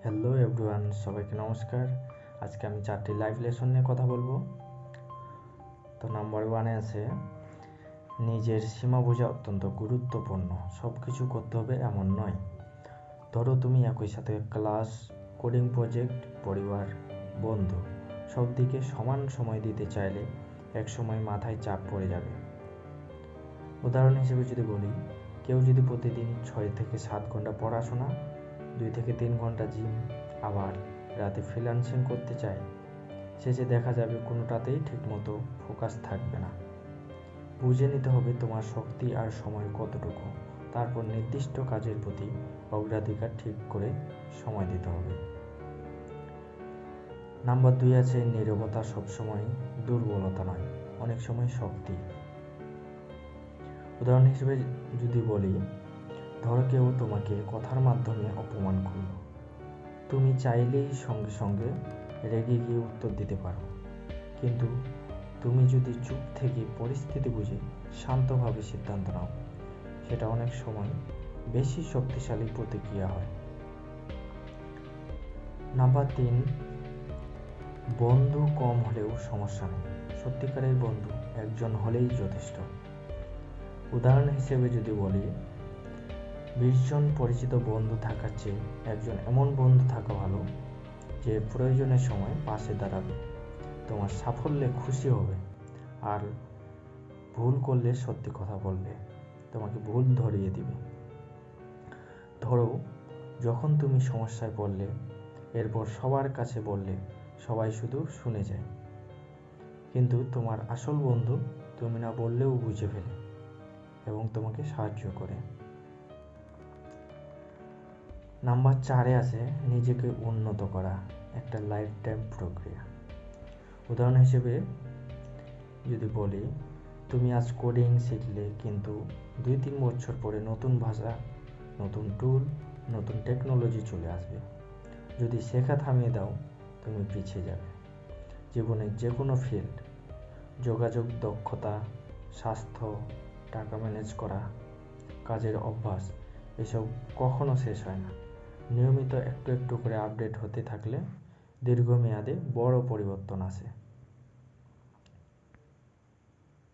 Hello everyone, সবাইকে নমস্কার। আজকে আমি 4টি লাইভ লেসন নিয়ে কথা বলবো। তো নাম্বার 1-এ আছে, নিজের সীমা বোঝা অত্যন্ত গুরুত্বপূর্ণ। সব কিছু করতে হবে এমন নয়। ধরো তুমি একই সাথে ক্লাস, কোডিং প্রজেক্ট, পরিবার, বন্ধু সব দিকে সমান সময় দিতে চাইলে এক সময় মাথায় চাপ পড়ে যাবে। উদাহরণ হিসেবে যদি বলি, কেউ যদি প্রতিদিন 6 থেকে 7 ঘন্টা পড়াশোনা, 2 থেকে 3 ঘন্টা জিম, আবার রাতে ফ্রিল্যান্সিং করতে চায়, শেষে দেখা যাবে কোনোটাতেই ঠিকমতো ফোকাস থাকবে না। বুঝে নিতে হবে তোমার শক্তি আর সময় কতটুকু, তারপর নির্দিষ্ট কাজের প্রতি অগ্রাধিকার ঠিক করে সময় দিতে হবে। নাম্বার 2 আছে, নীরবতা সবসময় দুর্বলতা নয়, অনেক সময় শক্তি। উদাহরণ হিসেবে যদি বলি, ধরো কেউ তোমাকে কথার মাধ্যমে অপমান করলো, তুমি চাইলেই সঙ্গে সঙ্গে রেগে গিয়ে উত্তর দিতে পারো, কিন্তু তুমি যদি চুপ থেকে পরিস্থিতি বুঝে শান্তভাবে সিদ্ধান্ত নাও, সেটা অনেক সময় বেশি শক্তিশালী প্রতিক্রিয়া হয়। নাম্বার 3, বন্ধু কম হলেও সমস্যা নেই, সত্যিকারের বন্ধু একজন হলেই যথেষ্ট। উদাহরণ হিসেবে যদি বলি, 20 জন পরিচিত বন্ধু থাকার চেয়ে একজন এমন বন্ধু থাকা ভালো যে প্রয়োজনের সময় পাশে দাঁড়াবে, তোমার সাফল্যে খুশি হবে, আর ভুল করলে সত্যি কথা বলবে, তোমাকে ভুল ধরিয়ে দিবে। ধরো যখন তুমি সমস্যায় পড়লে, এরপর সবার কাছে বললে, সবাই শুধু শুনে যায়, কিন্তু তোমার আসল বন্ধু তুমি না বললেও বুঝে ফেলে এবং তোমাকে সাহায্য করে। নাম্বার 4-এ আছে, নিজেকে উন্নত করা একটা লাইফ টাইম প্রক্রিয়া। উদাহরণ হিসেবে যদি বলি, তুমি আজ কোডিং শিখলে, কিন্তু 2-3 বছর পরে নতুন ভাষা, নতুন টুল, নতুন টেকনোলজি চলে আসবে। যদি শেখা থামিয়ে দাও, তুমি পিছিয়ে যাবে। জীবনের যে কোনো ফিল্ড, যোগাযোগ দক্ষতা, স্বাস্থ্য, টাকা ম্যানেজ করা, কাজের অভ্যাস, এসব কখনো শেষ হয় না। নিয়মিত একটু একটু করে আপডেট হতে থাকলে দীর্ঘমেয়াদে বড় পরিবর্তন আসে।